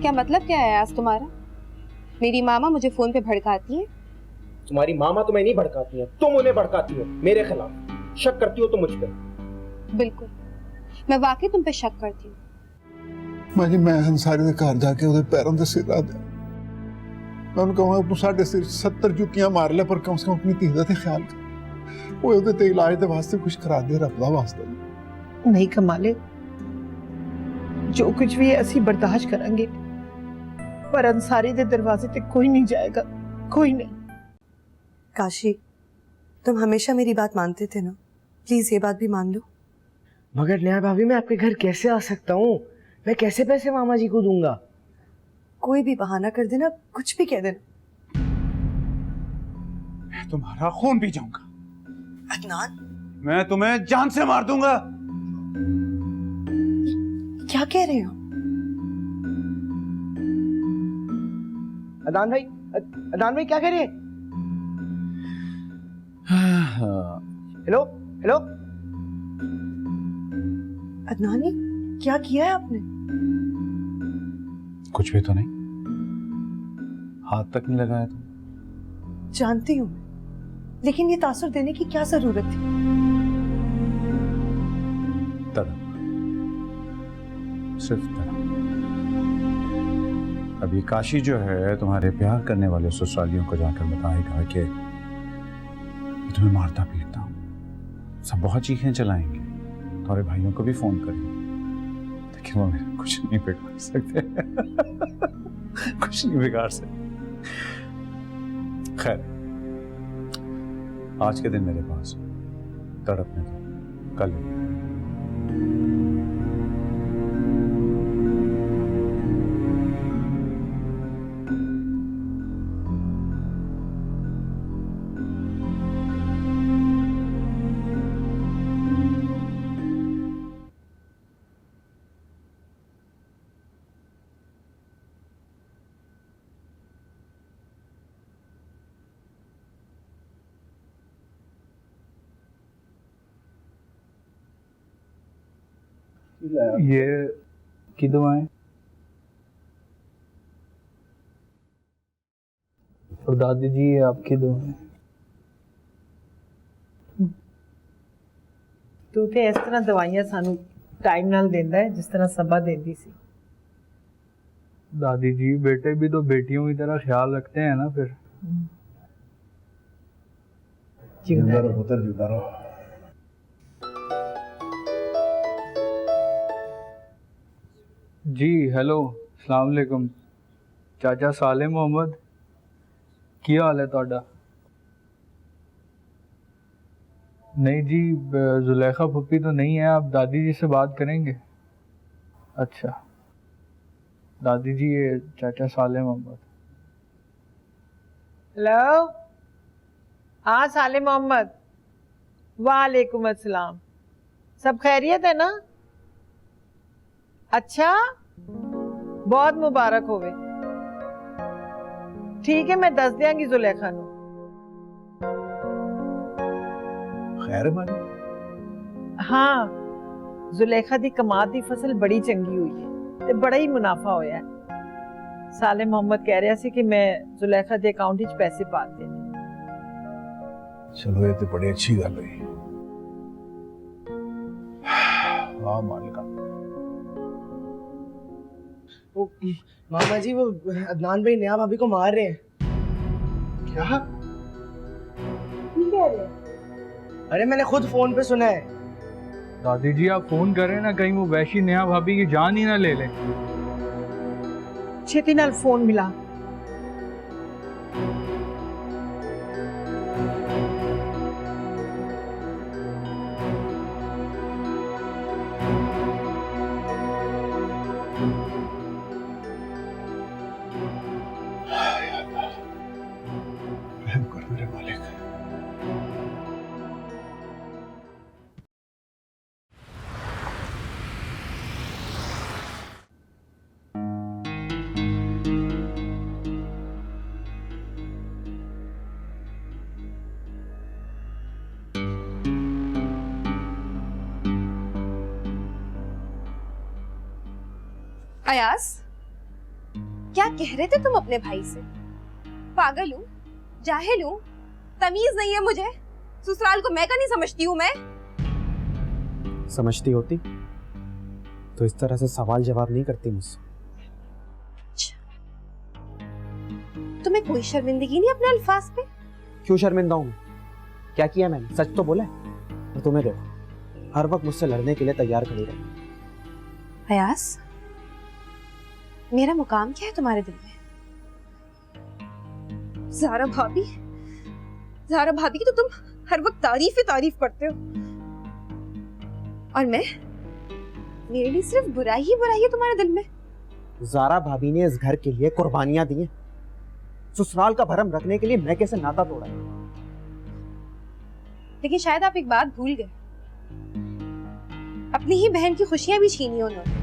क्या मतलब क्या है आज तुम्हारा? मेरी मामा मुझे फोन पे भड़काती है। तुम्हारी मामा तुम्हें नहीं भड़काती है, तुम उन्हें भड़काती हो मेरे खिलाफ। शक करती हो तुम मुझ पे। बिल्कुल, मैं वाकई तुम पे शक करती हूँ। मैं अंसारी के घर जाके उधर पैरों से सिर आ दे। मैं उनको कहूंगा तू साढ़े सिर 70 जुकियां मार ले, पर कम से कम अपनी धी दा ते ख्याल कर। वो उहदे ते इलाज दे वास्ते कुछ करा दे, रब दा वास्ता। नहीं कमाले, जो कुछ भी है असी बर्दाश्त करांगे, पर अंसारी दे दरवाजे तक कोई नहीं जाएगा, कोई नहीं। काशी, तुम हमेशा मेरी बात मानते थे ना, प्लीज ये बात भी मान लो। मगर नेहा भाभी, मैं आपके घर कैसे आ सकता हूँ? मैं कैसे पैसे मामा जी को दूंगा? कोई भी बहाना कर देना, कुछ भी कह देना। मैं तुम्हारा खून पी जाऊंगा। अदनान, मैं तुम्हें जान से मार दूंगा। क्या कह रहे हो? अदनान भाई क्या कह रहे हैं? Hello hello. अदनानी, क्या किया है आपने? कुछ भी तो नहीं, हाथ तक नहीं लगाया तुम। जानती हूँ मैं, लेकिन ये तासुर देने की क्या जरूरत थी? तड़प, सिर्फ तड़प। अभी काशी जो है तुम्हारे प्यार करने वाले ससुरालियों को जाकर बताएगा कि मैं तुम्हें मारता पीटता हूँ। सब बहुत चीखें चलाएंगे, तुम्हारे भाइयों को भी फोन करेंगे, लेकिन वो मेरा कुछ नहीं बिगाड़ सकते। कुछ नहीं बिगाड़ सकते। खैर, आज के दिन मेरे पास तड़पने दो, कल ये की दवाएं और दादी जी ये आपकी दवाएं। तू ते इस तरह दवाइयां सानू टाइम नाल देंदा है जिस तरह सबा देंदी सी। दादी जी, बेटे भी तो बेटियों की तरह ख्याल रखते हैं ना फिर। जिंदा रहो पुत्र, जिंदा रहो। जी हेलो, अस्सलाम वालेकुम। चाचा साले मोहम्मद, की हाल है ਤੁਹਾਡਾ? नहीं जी, जुलेखा फुप्पी तो नहीं है, आप दादी जी से बात करेंगे? अच्छा, दादी जी ये चाचा साले मोहम्मद। हेलो, हाँ साले मोहम्मद, वालेकुम अस्सलाम। सब खैरियत है ना? अच्छा, बहुत मुबारक होवे। ठीक है, मैं दस दियांगी जुलेखा नू। खैर मानी। हाँ, जुलेखा दी कमाद दी फसल बड़ी चंगी हुई है ते बड़ा ही मुनाफा होया है। साले मोहम्मद कह रहा सी कि मैं जुलेखा दे अकाउंट विच पैसे पा देने। चलो, ये तो बड़ी अच्छी गल हुई। हाँ मालिका। मामा जी, वो अदनान भाई नेहा भाभी को मार रहे हैं। क्या? अरे मैंने खुद फोन पे सुना है। दादी जी आप फोन करें ना, कहीं वो वैशी नेहा भाभी की जान ही ना ले लें। छेती नाल फोन मिला। रहम कर मेरे मालिक। अयास, क्या कह रहे थे तुम अपने भाई से? पागल हूँ, जाहिल हूँ, तमीज नहीं है मुझे, ससुराल को मैं का नहीं समझती हूँ मैं। समझती होती तो इस तरह से सवाल जवाब नहीं करती मुझसे। तुम्हें कोई शर्मिंदगी नहीं अपने अल्फाज पे? क्यों शर्मिंदा हूं? क्या किया मैंने? सच तो बोला है। और तुम्हें देखो, हर वक्त मुझसे लड़ने के लिए तैयार खड़ी रही। अयास, मेरा मुकाम क्या है तुम्हारे दिल में? ज़ारा भाभी की तो तुम हर वक्त तारीफ ही तारीफ करते हो, और मेरे लिए सिर्फ बुराई ही बुराई है तुम्हारे दिल में। ज़ारा भाभी ने इस घर के लिए कुर्बानियां दी हैं। ससुराल का भरम रखने के लिए मैं कैसे नाता तोड़ा है। लेकिन शायद आप एक बात भूल गए, अपनी ही बहन की खुशियां भी छीनी उन्होंने।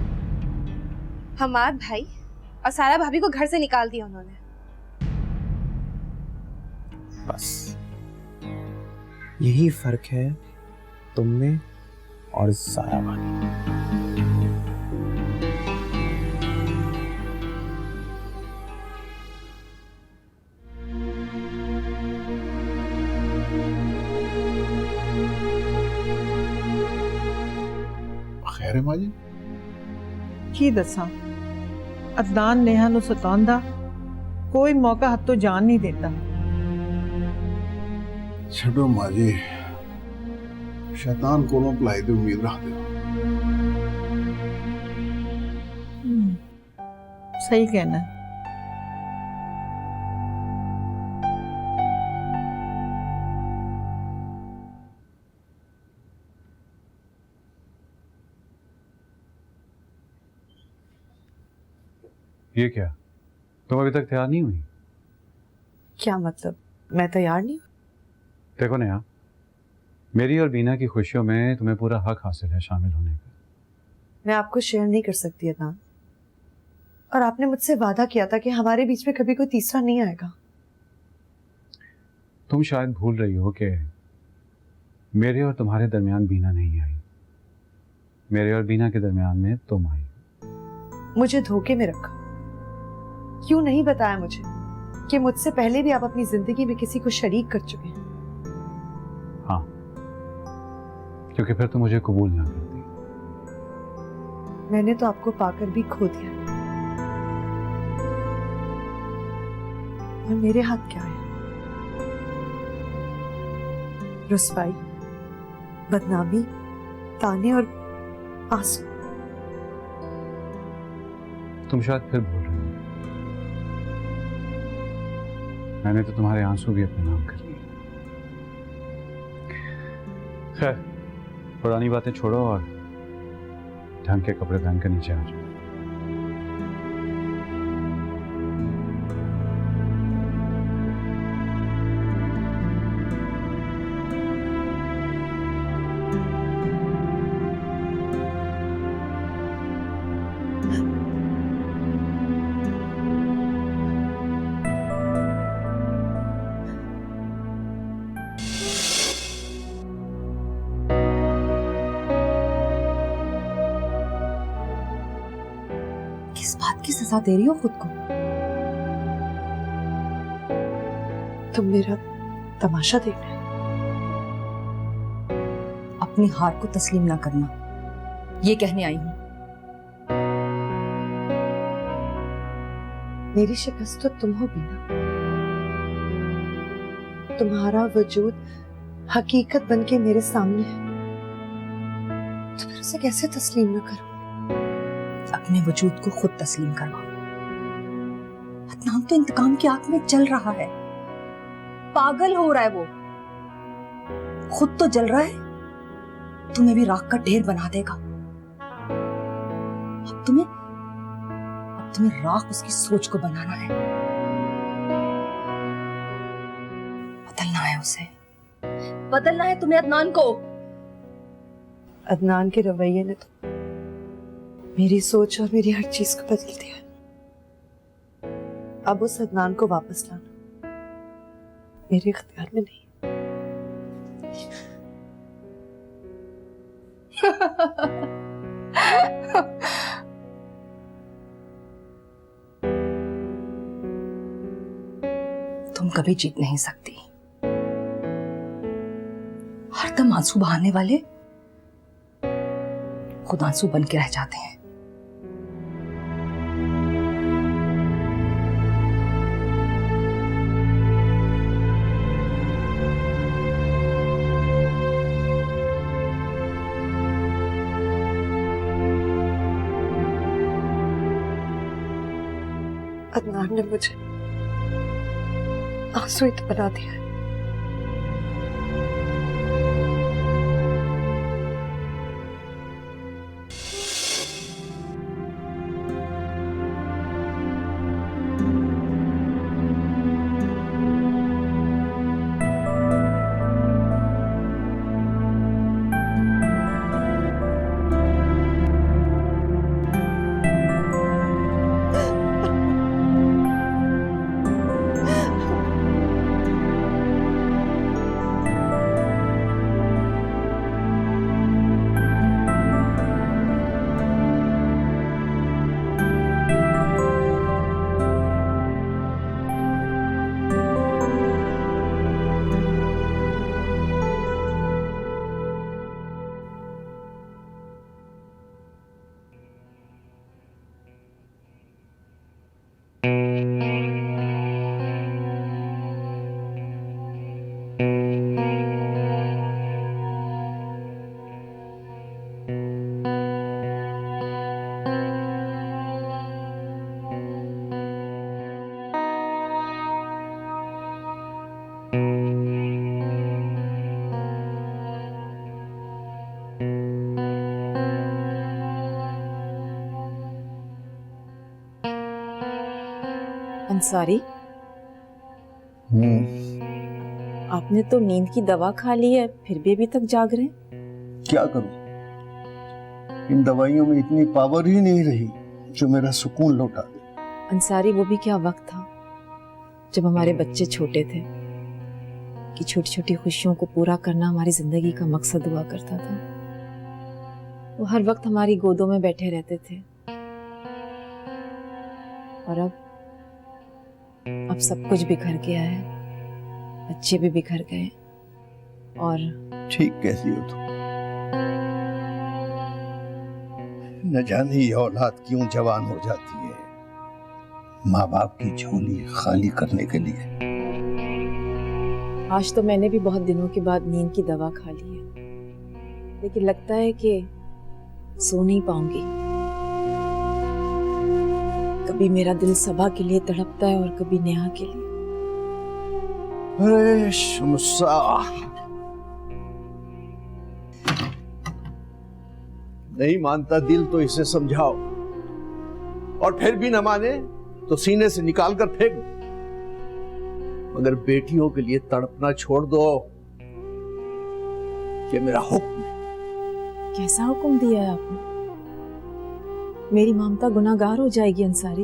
हमाद भाई और सारा भाभी को घर से निकाल दिया उन्होंने। बस यही फर्क है तुम में और ज़ारा भाभी। खैर है माँ जी? की दसा, अदनान नेहा नु सतांदा, कोई मौका हत्थों जान नहीं देता। छो माँ जी, शैतान कोलों भलाई दी उम्मीद रख दो। सही कहना है। ये क्या, तुम अभी तक तैयार नहीं हुई? क्या मतलब? मैं तैयार नहीं हूँ। देखो नेहा, मेरी और बीना की खुशियों में तुम्हें पूरा हक हासिल है शामिल होने का। मैं आपको शेयर नहीं कर सकती अदनान, और आपने मुझसे वादा किया था कि हमारे बीच में कभी कोई तीसरा नहीं आएगा। तुम शायद भूल रही हो कि मेरे और तुम्हारे दरमियान बीना नहीं आई, मेरे और बीना के दरमियान में तुम आई। मुझे धोखे में रखा, क्यों नहीं बताया मुझे कि मुझसे पहले भी आप अपनी जिंदगी में किसी को शरीक कर चुके हैं? हाँ, क्योंकि फिर तुम मुझे कबूल ना करती। मैंने तो आपको पाकर भी खो दिया, और मेरे हाथ क्या है? रुस्वाई, बदनामी, ताने और आंसू। तुम शायद फिर भूल रही हो, मैंने तो तुम्हारे आंसू भी अपने नाम कर लिए। खैर, पुरानी बातें छोड़ो और ढंग के कपड़े पहनकर नीचे आ जाओ। किस बात की सजा दे रही हो खुद को? तुम मेरा तमाशा देख रहे हो? अपनी हार को तस्लीम ना करना, ये कहने आई हूं। मेरी शिकस्त तो तुम हो बीना। तुम्हारा वजूद हकीकत बनके मेरे सामने है, तो फिर उसे कैसे तस्लीम न करूं? अपने वजूद को खुद तस्लीम करवाओ। अदनान तो इंतकाम की आग में जल रहा है, पागल हो रहा है वो, खुद तो जल रहा है, तुम्हें भी राख का ढेर बना देगा। अब तुम्हें राख उसकी सोच को बनाना है, बदलना है उसे, बदलना है तुम्हें अदनान को। अदनान के रवैये ने तो मेरी सोच और मेरी हर चीज को बदल दिया। अब उस अदनान को वापस लाना मेरे इख्तियार में नहीं। कभी जीत नहीं सकती। हरदम आंसू बहाने वाले खुद आंसू बन के रह जाते हैं। अदनान ने मुझे आंसू ही तो बना दिया है। अंसारी, आपने तो नींद की दवा खा ली है, फिर भी अभी तक जाग रहे हैं। क्या करूं? इन दवाइयों में इतनी पावर ही नहीं रही जो मेरा सुकून लौटा दे। अंसारी, वो भी क्या वक्त था जब हमारे बच्चे छोटे थे कि छोटी छोटी खुशियों को पूरा करना हमारी जिंदगी का मकसद हुआ करता था। वो हर वक्त हमारी गोदों में बैठे रहते थे। और अब सब कुछ बिखर गया है, बच्चे भी बिखर गए। और ठीक कहती हो तुम। न जाने ये औलाद क्यों जवान हो जाती है, माँ बाप की झोली खाली करने के लिए। आज तो मैंने भी बहुत दिनों के बाद नींद की दवा खा ली है, लेकिन लगता है कि सो नहीं पाऊंगी। कभी मेरा दिल सबा के लिए तड़पता है और कभी नेहा के लिए। अरे शमसा, नहीं मानता दिल तो इसे समझाओ, और फिर भी न माने तो सीने से निकाल कर फेंक दो। मगर बेटियों के लिए तड़पना छोड़ दो, ये मेरा हुक्म है। कैसा हुक्म दिया है आपने? मेरी ममता गुनाहगार हो जाएगी अंसारी।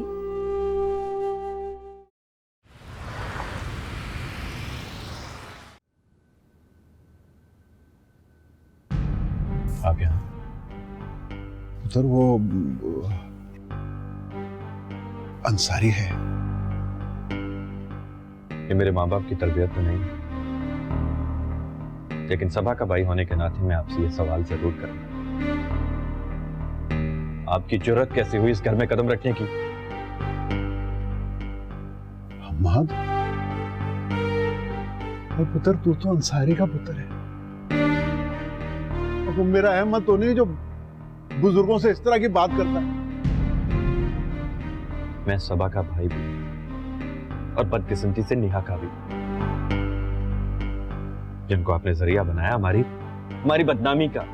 आप यहाँ? उधर वो अंसारी है। ये मेरे माँ बाप की तरबियत तो नहीं, लेकिन सभा का भाई होने के नाते मैं आपसे ये सवाल जरूर करूंगा। आपकी जुर्रत कैसे हुई इस घर में कदम रखने की? हम्माद, और पुत्र तू तो अंसारी का पुत्र है, और तुम मेरा अहमद तो नहीं जो बुजुर्गों से इस तरह की बात करता है। मैं सबा का भाई भी और बदकिस्मती से नेहा का भी, जिनको आपने जरिया बनाया हमारी बदनामी का।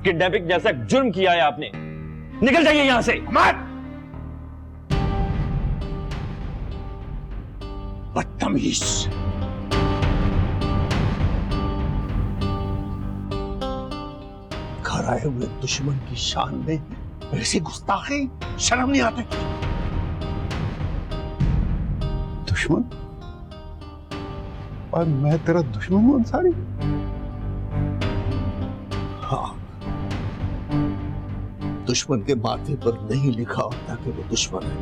किडनैपिंग जैसा जुर्म किया है आपने। निकल जाइए यहां से। बदतमीज। घर आए हुए दुश्मन की शान में ऐसी गुस्ताखी, शर्म नहीं आती? दुश्मन? और मैं तेरा दुश्मन हूं अंसारी? हाँ, दुश्मन के माथे पर नहीं लिखा होता कि वो दुश्मन है,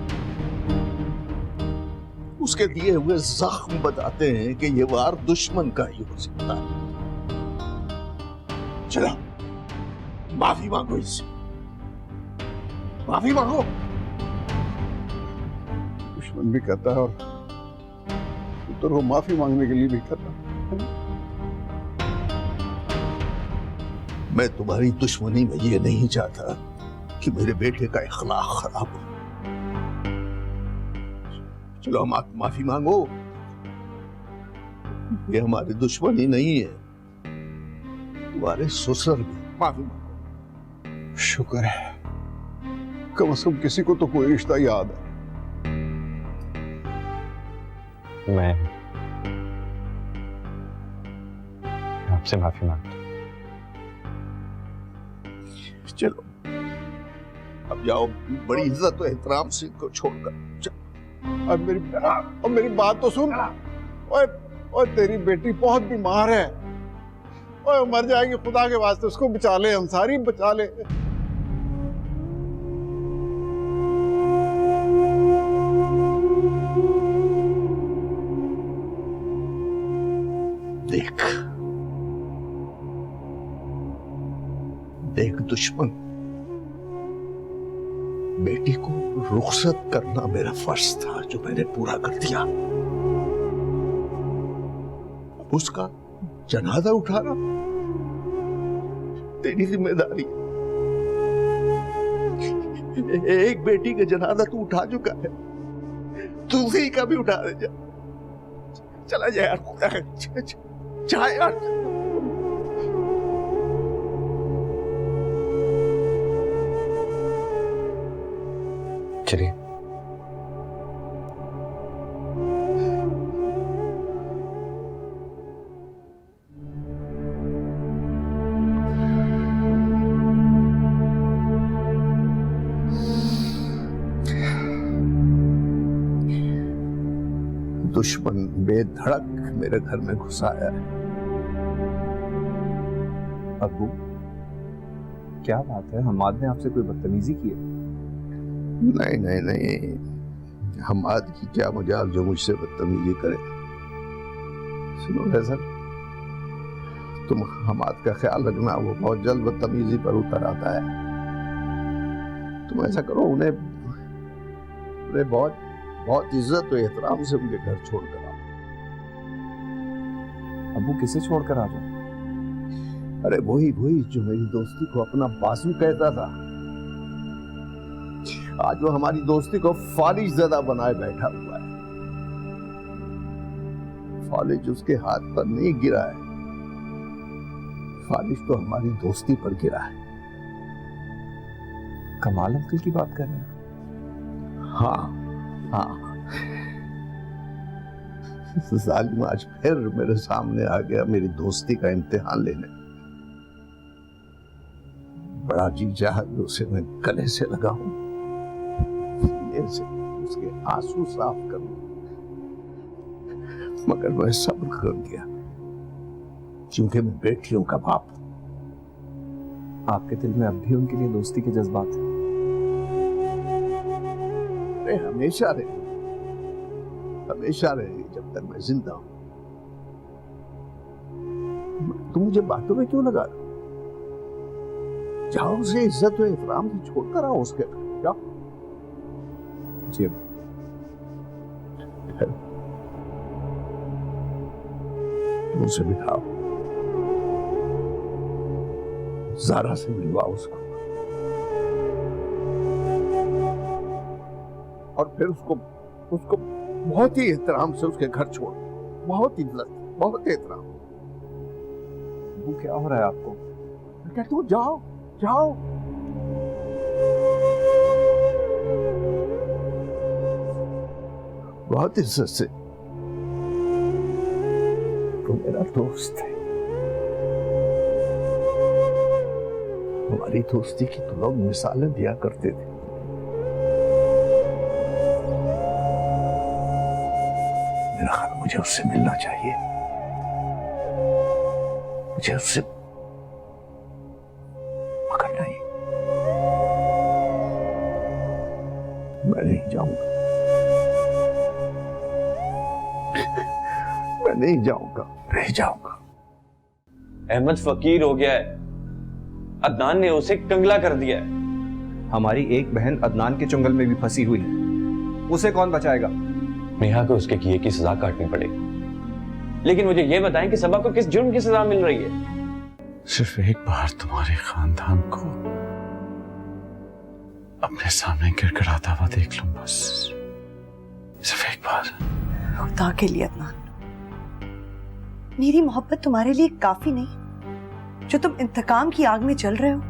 उसके दिए हुए जख्म बताते हैं कि ये वार दुश्मन का ही हो सकता है। चलो माफी मांगो इससे, माफी मांगो। दुश्मन भी कहता है और पुत्र को माफी मांगने के लिए भी कहता है। मैं तुम्हारी दुश्मनी में ये नहीं चाहता कि मेरे बेटे का इखलाक खराब हो। चलो माफी मांगो, ये हमारी दुश्मनी नहीं है, तुम्हारे ससुर भी। माफी मांगो। शुक्र है, कम से कम किसी को तो कोई रिश्ता याद है। मैं आपसे माफी मांगता हूं। चलो अब जाओ, बड़ी इज्जत और एहतराम से इनको छोड़कर। और मेरी बात तो सुन। ओए ओए, तेरी बेटी बहुत बीमार है। ओए मर जाएगी, खुदा के वास्ते उसको बचा ले, अंसारी बचा ले। देख देख दुश्मन, बेटी को रुखसत करना मेरा फर्ज था जो मैंने पूरा कर दिया। उसका जनाजा उठाना तेरी जिम्मेदारी है। एक बेटी का जनाजा तू उठा चुका है, दूसरी का भी उठा दे। चला जाए यार, खुदा जा यार। चलिए। दुश्मन बेधड़क मेरे घर में घुस आया है। अब्बू, क्या बात है? हमाद ने आपसे कोई बदतमीजी की है? नहीं नहीं नहीं, हमाद की क्या मजाल जो मुझसे बदतमीजी करे। सुनो फैसल, तुम हमाद का ख्याल रखना, वो बहुत जल्द बदतमीजी पर उतर आता है। तुम ऐसा करो, उन्हें बहुत बहुत इज्जत और एहतराम से उनके घर छोड़ कर आओ। अब्बू, किसे छोड़कर आ जाओ? अरे वही जो मेरी दोस्ती को अपना बासु कहता था। आज वो हमारी दोस्ती को फालिज ज़्यादा बनाए बैठा हुआ है। फालिज उसके हाथ पर नहीं गिरा है, फालिज तो हमारी दोस्ती पर गिरा है। कमाल अंकल की बात कर रहे हैं? हाँ जालिम आज फिर मेरे सामने आ गया मेरी दोस्ती का इम्तिहान लेने। बड़ा जी चाहा कि उसे मैं गले से लगाऊं, सीने से उसके आंसू साफ करूं, मगर मैं सब्र कर गया क्योंकि मैं बेटियों का बाप हूं। आपके दिल में अब भी उनके लिए दोस्ती के जज्बात हैं? हमेशा रहेगी जब तक मैं जिंदा हूं। तुम मुझे बातों में क्यों लगा रहे हो? जाओ, उसे इज्जत और एहतराम से छोड़कर आओ उसके घर। जाओ। जी उसे बिठाओ, ज़ारा से मिलवाओ उसको, और फिर उसको बहुत ही एहतराम से उसके घर छोड़, बहुत इज्जत, बहुत एहतराम। वो क्या हो रहा है आपको? क्या तू जाओ जाओ। बहुत इज्जत से, तो मेरा दोस्त है। हमारी दोस्ती की तो लोग मिसालें दिया करते थे। मेरा ख्याल मुझे उससे मिलना चाहिए, मुझे उससे, मगर नहीं, मैं नहीं जाऊंगा। नहीं जाऊंगा, नहीं जाऊंगा। अहमद फकीर हो गया है, अदनान ने उसे कंगला कर दिया है। हमारी एक बहन अदनान के चुंगल में भी फंसी हुई है, उसे कौन बचाएगा? नेहा को उसके किए की सजा काटनी पड़ेगी, लेकिन मुझे यह बताएं कि सबा को किस जुर्म की सजा मिल रही है? सिर्फ एक बार तुम्हारे खानदान को अपने सामने गिड़गिड़ाता हुआ देख लूं, बस सिर्फ एक बार। खुदा के लिए अदनान, मेरी मोहब्बत तुम्हारे लिए काफी नहीं जो तुम इंतकाम की आग में जल रहे हो?